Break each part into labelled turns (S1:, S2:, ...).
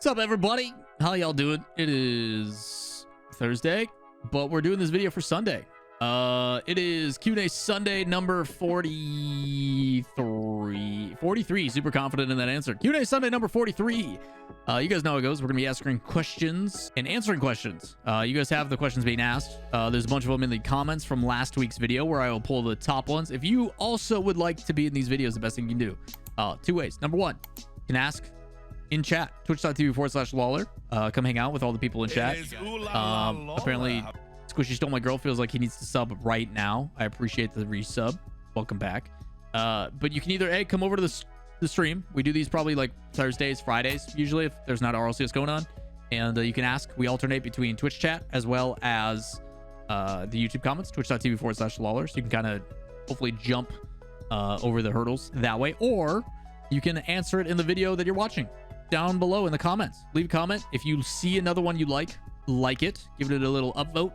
S1: What's up, everybody? How y'all doing? It is Thursday, but we're doing this video for Sunday. It is Q&A Sunday number 43. Super confident in that answer. Q&A Sunday number 43. You guys know how it goes. We're gonna be asking questions and answering questions. You guys have the questions being asked. There's a bunch of them in the comments from last week's video where I will pull the top ones. If you also would like to be in these videos, the best thing you can do, two ways. Number one, you can ask in chat, twitch.tv/Lawler. Come hang out with all the people in chat. Apparently, Squishy Stole My Girl feels like he needs to sub right now. I appreciate the resub. Welcome back. But you can either, A, come over to the stream. We do these probably like Thursdays, Fridays, usually, if there's not RLCS going on. And you can ask. We alternate between Twitch chat as well as the YouTube comments, twitch.tv/Lawler. So you can kind of hopefully jump over the hurdles that way. Or you can answer it in the video that you're watching down below in the comments. Leave a comment. If you see another one you like it, give it a little upvote,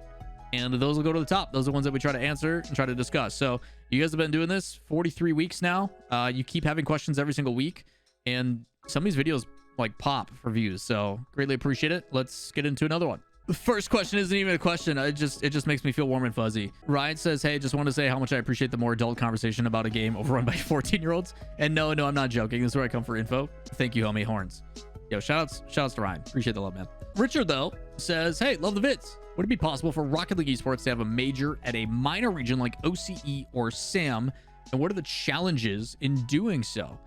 S1: and those will go to the top. Those are the ones that we try to answer and try to discuss. So you guys have been doing this 43 weeks now. You keep having questions every single week, and some of these videos like pop for views, so greatly appreciate it. Let's get into another one. The first question isn't even a question. It just makes me feel warm and fuzzy. Ryan says, hey, just want to say how much I appreciate the more adult conversation about a game overrun by 14-year-olds. And no, I'm not joking. This is where I come for info. Thank you, homie. Horns. Yo, shout outs to Ryan. Appreciate the love, man. Richard, though, says, hey, love the vids. Would it be possible for Rocket League esports to have a major at a minor region like OCE or SAM? And what are the challenges in doing so?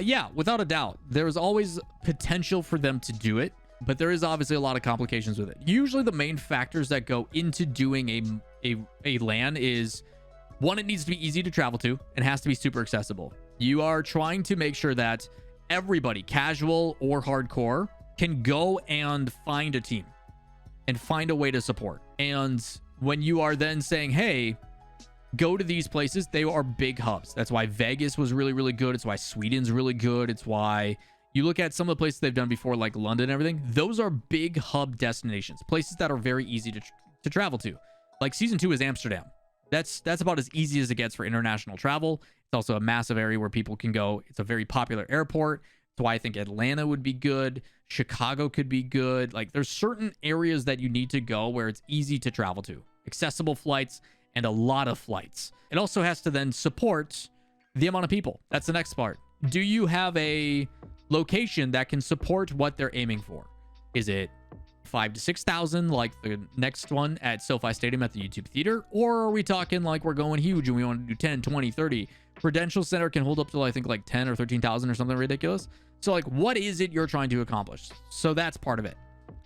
S1: Yeah, without a doubt. There's always potential for them to do it, but there is obviously a lot of complications with it. Usually the main factors that go into doing a LAN is, one, it needs to be easy to travel to and has to be super accessible. You are trying to make sure that everybody, casual or hardcore, can go and find a team and find a way to support. And when you are then saying, hey, go to these places, they are big hubs. That's why Vegas was really, really good. It's why Sweden's really good. It's why you look at some of the places they've done before, like London and everything. Those are big hub destinations, places that are very easy to travel to. Like Season 2 is Amsterdam. That's about as easy as it gets for international travel. It's also a massive area where people can go. It's a very popular airport. That's why I think Atlanta would be good. Chicago could be good. Like, there's certain areas that you need to go where it's easy to travel to. Accessible flights and a lot of flights. It also has to then support the amount of people. That's the next part. Do you have a location that can support what they're aiming for? Is it 5,000 to 6,000 like the next one at SoFi Stadium at the YouTube Theater? Or are we talking like we're going huge and we want to do 10, 20, 30? Prudential Center can hold up to, I think, like 10 or 13,000 or something ridiculous. So like, what is it you're trying to accomplish? So that's part of it.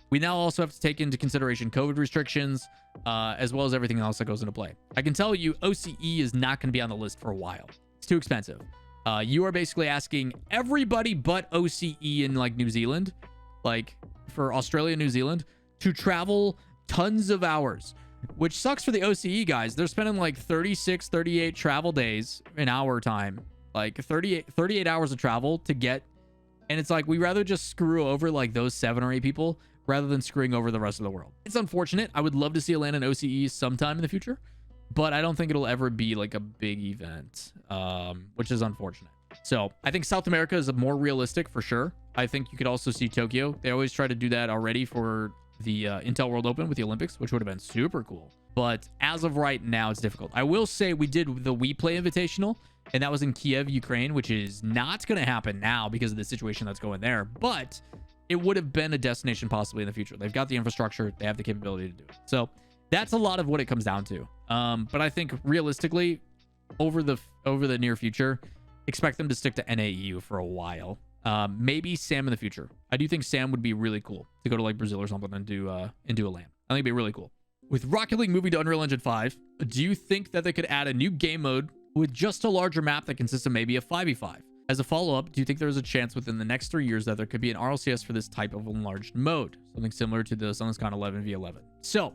S1: We now also have to take into consideration COVID restrictions, as well as everything else that goes into play. I can tell you OCE is not going to be on the list for a while. It's too expensive. You are basically asking everybody but OCE in like New Zealand, like for Australia, New Zealand, to travel tons of hours, which sucks for the OCE guys. They're spending like 36, 38 travel days in our time, like 38 hours of travel to get. And it's like, we rather just screw over like those 7 or 8 people rather than screwing over the rest of the world. It's unfortunate. I would love to see a LAN in OCE sometime in the future, but I don't think it'll ever be like a big event, which is unfortunate. So I think South America is more realistic for sure. I think you could also see Tokyo. They always try to do that already for the Intel World Open with the Olympics, which would have been super cool. But as of right now, it's difficult. I will say we did the We Play Invitational, and that was in Kiev, Ukraine, which is not going to happen now because of the situation that's going there. But it would have been a destination possibly in the future. They've got the infrastructure. They have the capability to do it. So that's a lot of what it comes down to. But I think realistically, over the near future, expect them to stick to NAEU for a while. Maybe SAM in the future. I do think SAM would be really cool to go to like Brazil or something and do a LAN. I think it'd be really cool. With Rocket League moving to Unreal Engine 5, do you think that they could add a new game mode with just a larger map that consists of maybe a 5v5? As a follow-up, do you think there's a chance within the next 3 years that there could be an RLCS for this type of enlarged mode? Something similar to the SunlessCon 11v11. So,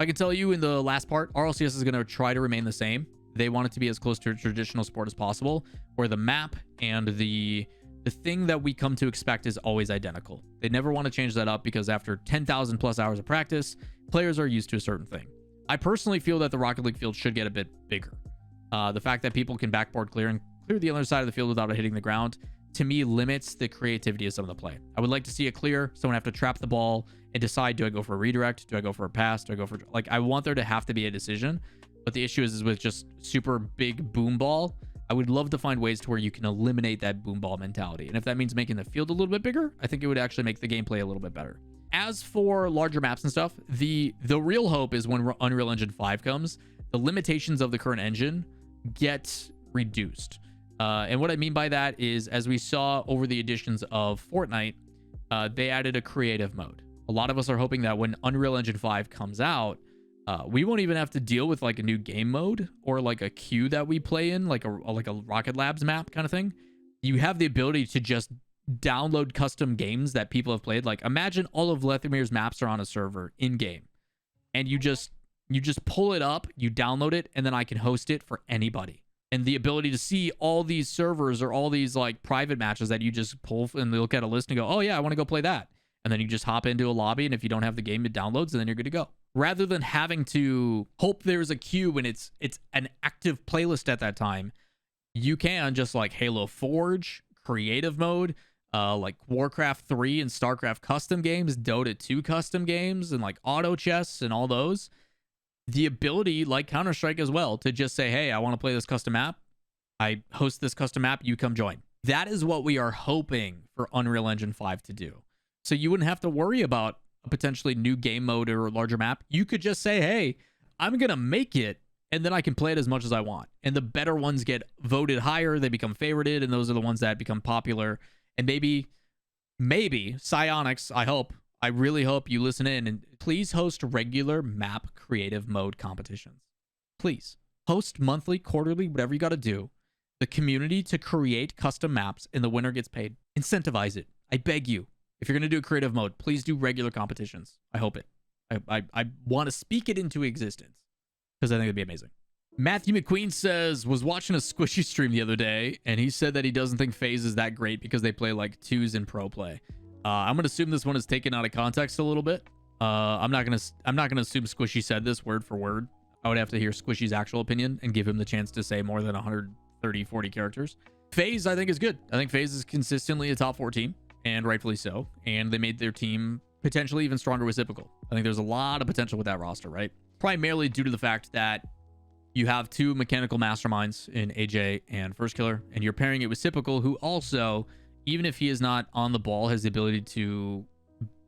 S1: I can tell you in the last part, RLCS is going to try to remain the same. They want it to be as close to a traditional sport as possible, where the map and the thing that we come to expect is always identical. They never want to change that up because after 10,000 plus hours of practice, players are used to a certain thing. I personally feel that the Rocket League field should get a bit bigger. The fact that people can backboard clear and clear the other side of the field without it hitting the ground to me, limits the creativity of some of the play. I would like to see it clear. Someone have to trap the ball and decide, do I go for a redirect? Do I go for a pass? Do I go for, like, I want there to have to be a decision. But the issue is with just super big boom ball, I would love to find ways to where you can eliminate that boom ball mentality. And if that means making the field a little bit bigger, I think it would actually make the gameplay a little bit better. As for larger maps and stuff, the real hope is when Unreal Engine 5 comes, the limitations of the current engine get reduced. And what I mean by that is, as we saw over the editions of Fortnite, they added a creative mode. A lot of us are hoping that when Unreal Engine 5 comes out, we won't even have to deal with like a new game mode or like a queue that we play in, like a Rocket Labs map kind of thing. You have the ability to just download custom games that people have played. Like, imagine all of Lethamir's maps are on a server in game, and you just pull it up, you download it, and then I can host it for anybody. And the ability to see all these servers or all these like private matches that you just pull and look at a list and go, oh yeah, I want to go play that. And then you just hop into a lobby, and if you don't have the game, it downloads, and then you're good to go. Rather than having to hope there's a queue when it's an active playlist at that time, you can just like Halo Forge, creative mode, like Warcraft 3 and StarCraft custom games, Dota 2 custom games, and like auto chess and all those. The ability, like Counter-Strike as well, to just say, hey, I want to play this custom map. I host this custom map. You come join. That is what we are hoping for Unreal Engine 5 to do. So you wouldn't have to worry about a potentially new game mode or a larger map. You could just say, hey, I'm going to make it, and then I can play it as much as I want. And the better ones get voted higher. They become favorited, and those are the ones that become popular. And maybe Psyonix, I really hope you listen in and please host regular map creative mode competitions. Please host monthly, quarterly, whatever you got to do. The community to create custom maps, and the winner gets paid. Incentivize it. I beg you. If you're going to do creative mode, please do regular competitions. I hope it. I want to speak it into existence because I think it'd be amazing. Matthew McQueen says, was watching a Squishy stream the other day, and he said that he doesn't think FaZe is that great because they play like twos in pro play. I'm gonna assume this one is taken out of context a little bit. I'm not gonna assume Squishy said this word for word. I would have to hear Squishy's actual opinion and give him the chance to say more than 130, 40 characters. FaZe, I think, is good. I think FaZe is consistently a top 4 team, and rightfully so. And they made their team potentially even stronger with Sypical. I think there's a lot of potential with that roster, right? Primarily due to the fact that you have 2 mechanical masterminds in AJ and First Killer, and you're pairing it with Sypical, who also, even if he is not on the ball, has the ability to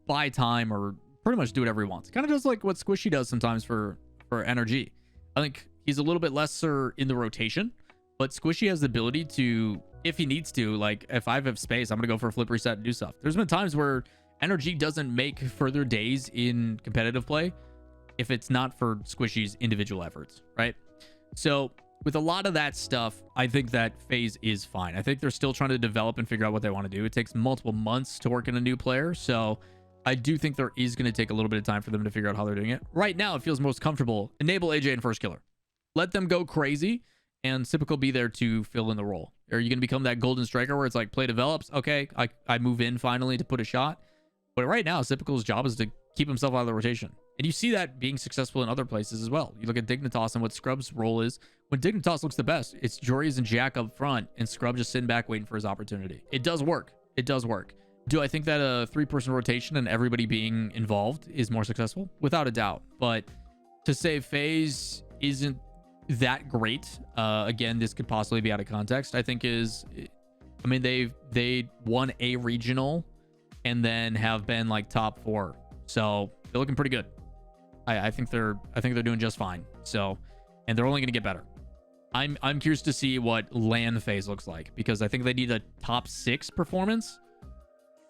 S1: buy time or pretty much do whatever he wants. Kind of does like what Squishy does sometimes for NRG. I think he's a little bit lesser in the rotation, but Squishy has the ability to, if he needs to, like if I have space, I'm going to go for a flip reset and do stuff. There's been times where NRG doesn't make further days in competitive play if it's not for Squishy's individual efforts, right? So with a lot of that stuff, I think that FaZe is fine. I think they're still trying to develop and figure out what they want to do. It takes multiple months to work in a new player. So I do think there is going to take a little bit of time for them to figure out how they're doing it. Right now, it feels most comfortable. Enable AJ and First Killer. Let them go crazy, and Sypical be there to fill in the role. Are you going to become that golden striker where it's like play develops? Okay, I move in finally to put a shot. But right now, Sypical's job is to keep himself out of the rotation. And you see that being successful in other places as well. You look at Dignitas and what Scrub's role is. When Dignitas looks the best, it's Joreuz and Jack up front, and Scrub just sitting back waiting for his opportunity. It does work. It does work. Do I think that a 3-person rotation and everybody being involved is more successful? Without a doubt. But to say FaZe isn't that great, again, this could possibly be out of context, I think is, I mean, they won a regional and then have been like top 4. So they're looking pretty good. I think they're doing just fine. So, and they're only going to get better. I'm curious to see what LAN FaZe looks like, because I think they need a top 6 performance.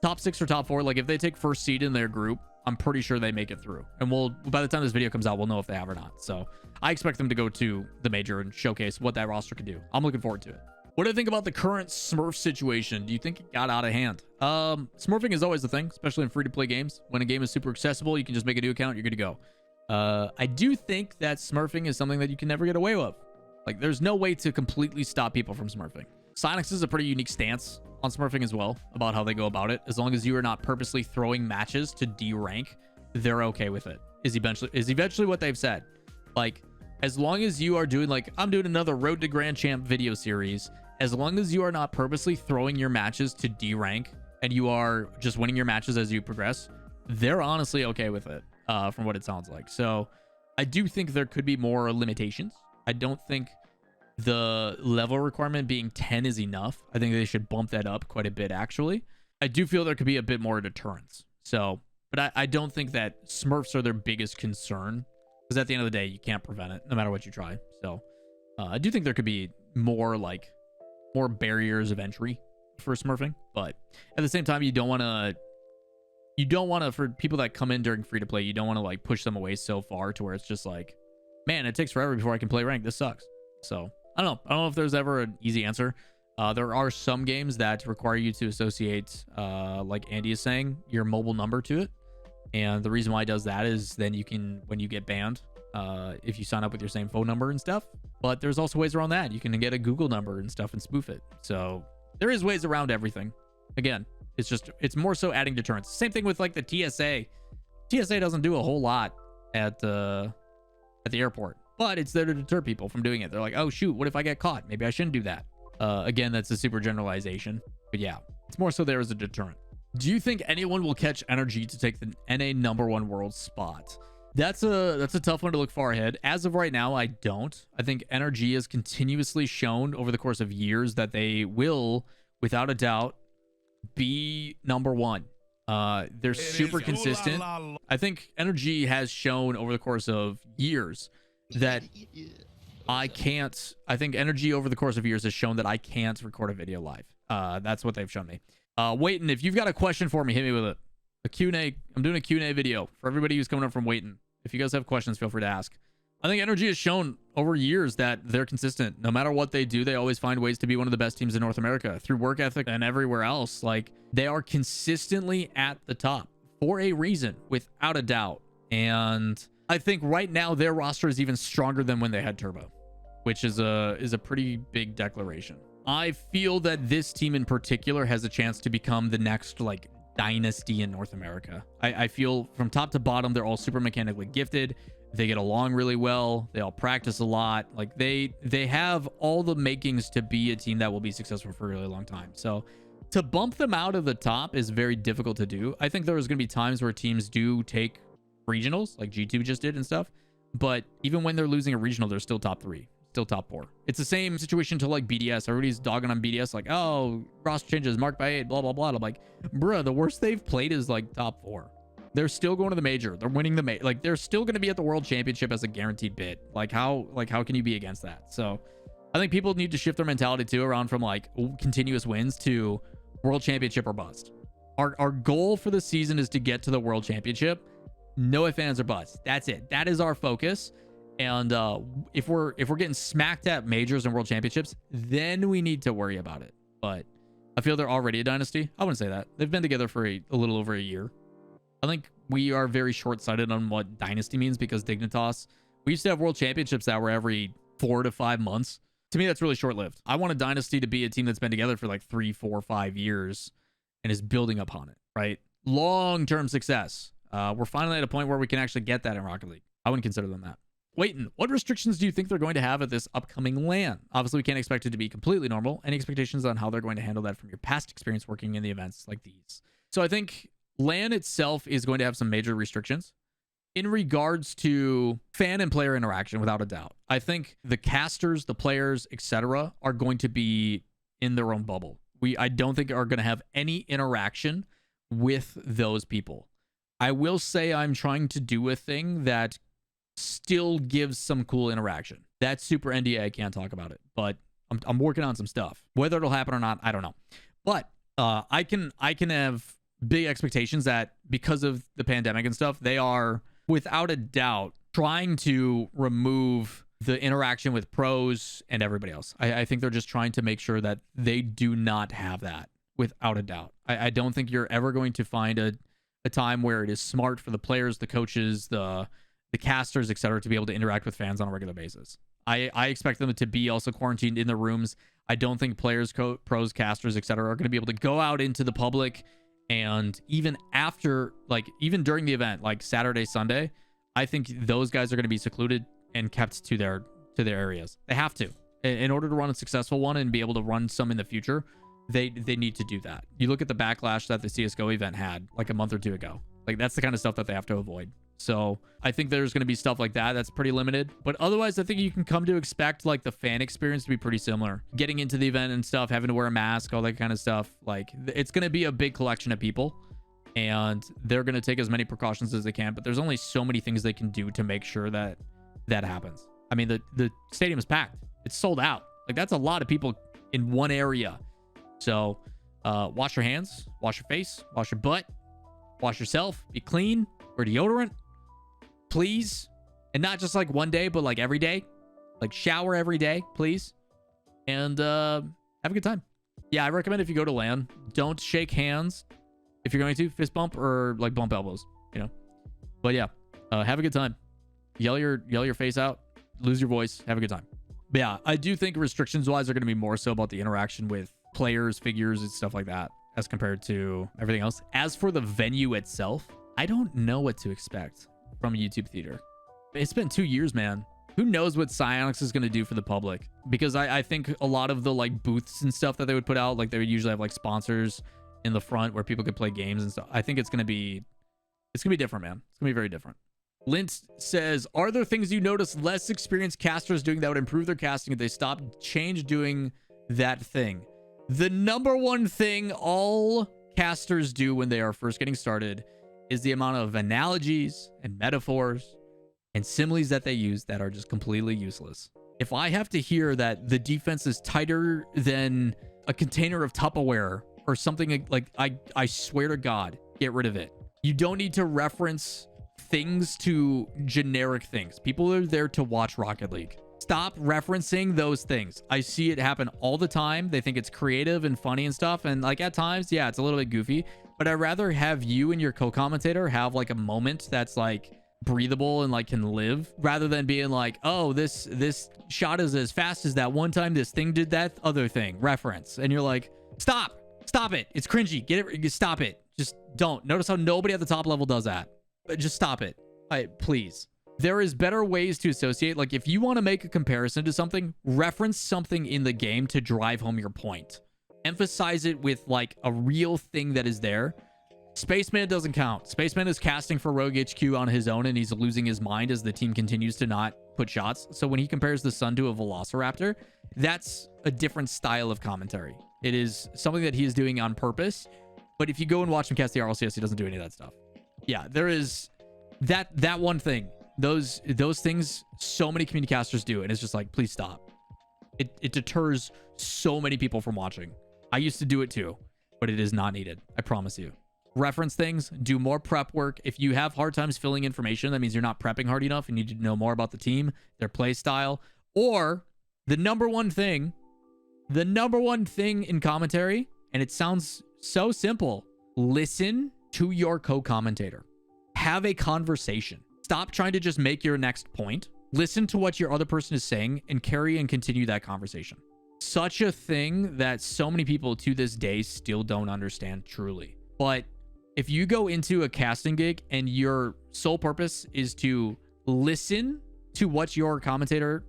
S1: Top 6 or top 4. Like if they take first seed in their group, I'm pretty sure they make it through. And by the time this video comes out, we'll know if they have or not. So I expect them to go to the major and showcase what that roster can do. I'm looking forward to it. What do you think about the current Smurf situation? Do you think it got out of hand? Smurfing is always the thing, especially in free-to-play games. When a game is super accessible, you can just make a new account, you're good to go. I do think that Smurfing is something that you can never get away with. Like, there's no way to completely stop people from Smurfing. Psyonix is a pretty unique stance on Smurfing as well, about how they go about it. As long as you are not purposely throwing matches to D-rank, they're okay with it. Is eventually what they've said. Like, as long as you are doing, like, I'm doing another Road to Grand Champ video series, as long as you are not purposely throwing your matches to D rank and you are just winning your matches as you progress, they're honestly okay with it, from what it sounds like. So I do think there could be more limitations. I don't think the level requirement being 10 is enough. I think they should bump that up quite a bit, actually. I do feel there could be a bit more deterrence. So, but I don't think that Smurfs are their biggest concern, because at the end of the day, you can't prevent it no matter what you try. So I do think there could be more barriers of entry for Smurfing, but at the same time, you don't want to, for people that come in during free to play, you don't want to like push them away so far to where it's just like, man, it takes forever before I can play ranked. This sucks. So I don't know if there's ever an easy answer. There are some games that require you to associate, like Andy is saying, your mobile number to it. And the reason why it does that is then you can, when you get banned, if you sign up with your same phone number and stuff. But there's also ways around that. You can get a Google number and stuff and spoof it. So there is ways around everything. Again, it's more so adding deterrence. Same thing with like the TSA. TSA doesn't do a whole lot at the airport, but it's there to deter people from doing it. They're like, oh shoot, what if I get caught? Maybe I shouldn't do that. Again, that's a super generalization, but yeah, it's more so there as a deterrent. Do you think anyone will catch energy to take the NA #1 world spot? That's a tough one to look far ahead. As of right now, I don't. I think NRG has continuously shown over the course of years that they will, without a doubt, be #1. They're super consistent. I think NRG has shown over the course of years that I think NRG over the course of years has shown that I can't record a video live. That's what they've shown me. Waitin, if you've got a question for me, hit me with it. A Q&A. I'm doing a Q&A video for everybody who's coming up from Waitin. If you guys have questions, feel free to ask. I think NRG has shown over years that they're consistent. No matter what they do, they always find ways to be one of the best teams in North America through work ethic and everywhere else. Like, they are consistently at the top for a reason, without a doubt. And I think right now their roster is even stronger than when they had Turbo, which is a pretty big declaration. I feel that this team in particular has a chance to become the next like dynasty in North America. I feel from top to bottom, they're all super mechanically gifted. They get along really well. They all practice a lot. Like they have all the makings to be a team that will be successful for a really long time. So to bump them out of the top is very difficult to do. I think there's going to be times where teams do take regionals like G2 just did and stuff. But even when they're losing a regional, they're still top 3. Still top 4. It's the same situation to like BDS. Everybody's dogging on BDS like, oh, roster changes marked by 8, blah blah blah. I'm like, bruh, the worst they've played is like top 4. They're still going to the major. They're winning the like they're still going to be at the world championship as a guaranteed bid. Like how can you be against that? So I think people need to shift their mentality too around from like continuous wins to world championship or bust. Our goal for the season is to get to the world championship. No ifs, ands, or buts. That's it. That is our focus. And if we're getting smacked at majors and world championships, then we need to worry about it. But I feel they're already a dynasty. I wouldn't say that. They've been together for a little over a year. I think we are very short-sighted on what dynasty means because Dignitas, we used to have world championships that were every 4 to 5 months. To me, that's really short-lived. I want a dynasty to be a team that's been together for like 3, 4, 5 years and is building upon it, right? Long-term success. We're finally at a point where we can actually get that in Rocket League. I wouldn't consider them that. Waitin, what restrictions do you think they're going to have at this upcoming LAN? Obviously, we can't expect it to be completely normal. Any expectations on how they're going to handle that from your past experience working in the events like these? So I think LAN itself is going to have some major restrictions in regards to fan and player interaction, without a doubt. I think the casters, the players, etc., are going to be in their own bubble. I don't think are going to have any interaction with those people. I will say I'm trying to do a thing that still gives some cool interaction. That's super NDA. I can't talk about it, but I'm working on some stuff. Whether it'll happen or not, I don't know. But I can have big expectations that because of the pandemic and stuff, they are without a doubt trying to remove the interaction with pros and everybody else. I think they're just trying to make sure that they do not have that, without a doubt. I don't think you're ever going to find a time where it is smart for the players, the coaches, the casters, etc., to be able to interact with fans on a regular basis. I expect them to be also quarantined in their rooms. I don't think players, pros, casters, etc., are going to be able to go out into the public. And even after, like, even during the event, like Saturday, Sunday, I think those guys are going to be secluded and kept to their areas. They have to. In order to run a successful one and be able to run some in the future, they need to do that. You look at the backlash that the CSGO event had like a month or two ago. Like, that's the kind of stuff that they have to avoid. So I think there's going to be stuff like that that's pretty limited. But otherwise, I think you can come to expect like the fan experience to be pretty similar. Getting into the event and stuff, having to wear a mask, all that kind of stuff. Like, it's going to be a big collection of people. And they're going to take as many precautions as they can. But there's only so many things they can do to make sure that that happens. I mean, the stadium is packed. It's sold out. Like, that's a lot of people in one area. So wash your hands, wash your face, wash your butt, wash yourself, be clean, wear deodorant, please. And not just like one day, but like every day. Like, shower every day, please. And have a good time. Yeah, I recommend if you go to LAN, don't shake hands. If you're going to, fist bump or like bump elbows, you know. But yeah, have a good time. Yell your face out, lose your voice, have a good time. But yeah, I do think restrictions wise are going to be more so about the interaction with players, figures, and stuff like that as compared to everything else. As for the venue itself, I don't know what to expect from a YouTube theater. It's been 2 years, man. Who knows what Psyonix is going to do for the public? Because I think a lot of the like booths and stuff that they would put out, like they would usually have like sponsors in the front where people could play games and stuff. I think it's going to be different, man. It's going to be very different. Lint says, are there things you notice less experienced casters doing that would improve their casting if they stopped doing that thing? The number one thing all casters do when they are first getting started is the amount of analogies and metaphors and similes that they use that are just completely useless. If I have to hear that the defense is tighter than a container of Tupperware or something like, I swear to God, get rid of it. You don't need to reference things to generic things. People are there to watch Rocket League. Stop referencing those things. I see it happen all the time. They think it's creative and funny and stuff. And like at times, yeah, it's a little bit goofy, but I'd rather have you and your co-commentator have like a moment that's like breathable and like can live, rather than being like, oh, this shot is as fast as that one time this thing did that other thing reference. And you're like, stop it. It's cringy. Stop it. Just don't. Notice how nobody at the top level does that. Just stop it. Please. There is better ways to associate. Like, if you want to make a comparison to something, reference something in the game to drive home your point. Emphasize it with like a real thing that is there. Spaceman doesn't count. Spaceman is casting for Rogue HQ on his own, and he's losing his mind as the team continues to not put shots. So when he compares the sun to a velociraptor, that's a different style of commentary. It is something that he is doing on purpose. But if you go and watch him cast the RLCS, he doesn't do any of that stuff. Yeah, there is that one thing. Those things so many community casters do, and it's just like, please stop. It deters so many people from watching. I used to do it too, but it is not needed. I promise you. Reference things, do more prep work. If you have hard times filling information, that means you're not prepping hard enough and you need to know more about the team, their play style, or the number one thing in commentary, and it sounds so simple, listen to your co-commentator. Have a conversation. Stop trying to just make your next point. Listen to what your other person is saying and carry and continue that conversation. Such a thing that so many people to this day still don't understand truly. But if you go into a casting gig and your sole purpose is to listen to what your co-commentator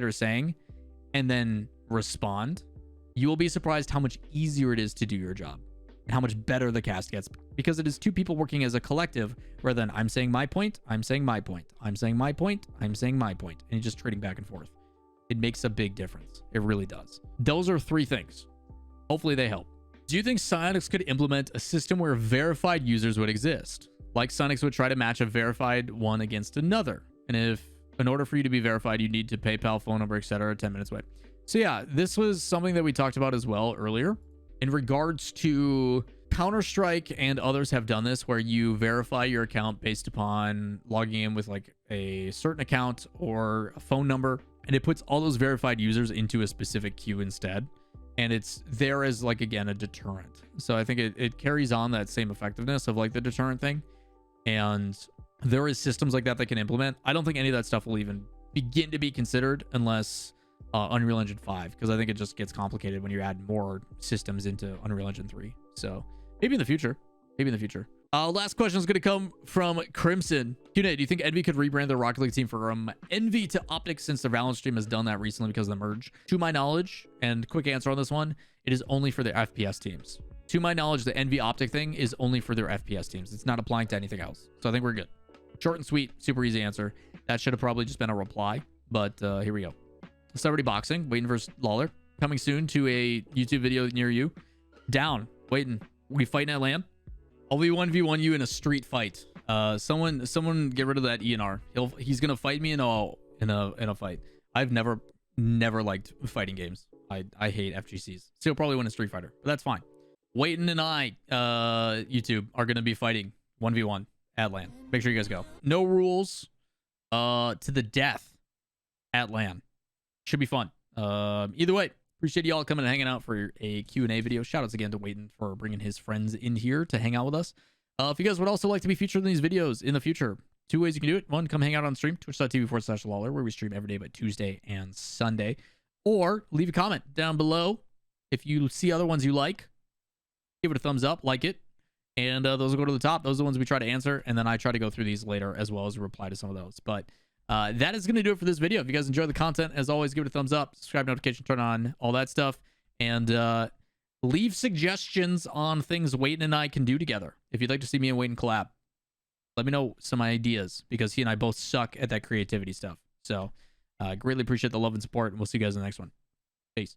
S1: is saying and then respond, you will be surprised how much easier it is to do your job and how much better the cast gets, because it is two people working as a collective rather than I'm saying my point, I'm saying my point, I'm saying my point, I'm saying my point, and you're just trading back and forth. It makes a big difference. It really does. Those are 3 things. Hopefully they help. Do you think Psyonix could implement a system where verified users would exist? Like Psyonix would try to match a verified one against another. And if in order for you to be verified, you need to PayPal, phone number, etc., 10 minutes away. So yeah, this was something that we talked about as well earlier. In regards to Counter-Strike and others have done this, where you verify your account based upon logging in with like a certain account or a phone number, and it puts all those verified users into a specific queue instead. And it's there as like, again, a deterrent. So I think it carries on that same effectiveness of like the deterrent thing. And there is systems like that can implement. I don't think any of that stuff will even begin to be considered unless Unreal Engine 5, because I think it just gets complicated when you add more systems into Unreal Engine 3. So maybe in the future. Last question is going to come from Crimson. Q&A, do you think Envy could rebrand their Rocket League team from Envy to Optic since their Valorant stream has done that recently because of the merge? To my knowledge, and quick answer on this one, it is only for their FPS teams. To my knowledge, the Envy Optic thing is only for their FPS teams. It's not applying to anything else. So I think we're good. Short and sweet, super easy answer. That should have probably just been a reply, but here we go. Celebrity Boxing, waiting for Lawler. Coming soon to a YouTube video near you. Down, waiting. We fighting at LAN. I'll be 1v1 you in a street fight. Someone get rid of that ENR. He's gonna fight me in a fight. I've never liked fighting games. I hate FGCs. So he'll probably win a Street Fighter, but that's fine. Waiting and I, YouTube, are gonna be fighting 1v1 at LAN. Make sure you guys go. No rules, to the death at LAN. Should be fun. Either way, appreciate you all coming and hanging out for a Q&A video. Shout outs again to Waiting for bringing his friends in here to hang out with us. If you guys would also like to be featured in these videos in the future, 2 ways you can do it. One, come hang out on stream, twitch.tv/Lawler, where we stream every day but Tuesday and Sunday. Or leave a comment down below. If you see other ones you like, give it a thumbs up, like it. And those will go to the top. Those are the ones we try to answer. And then I try to go through these later as well as reply to some of those. But that is going to do it for this video. If you guys enjoy the content, as always, give it a thumbs up, subscribe, notification, turn on, all that stuff. And leave suggestions on things Waiting and I can do together. If you'd like to see me and Waiting collab, let me know some ideas, because he and I both suck at that creativity stuff. So greatly appreciate the love and support, and we'll see you guys in the next one. Peace.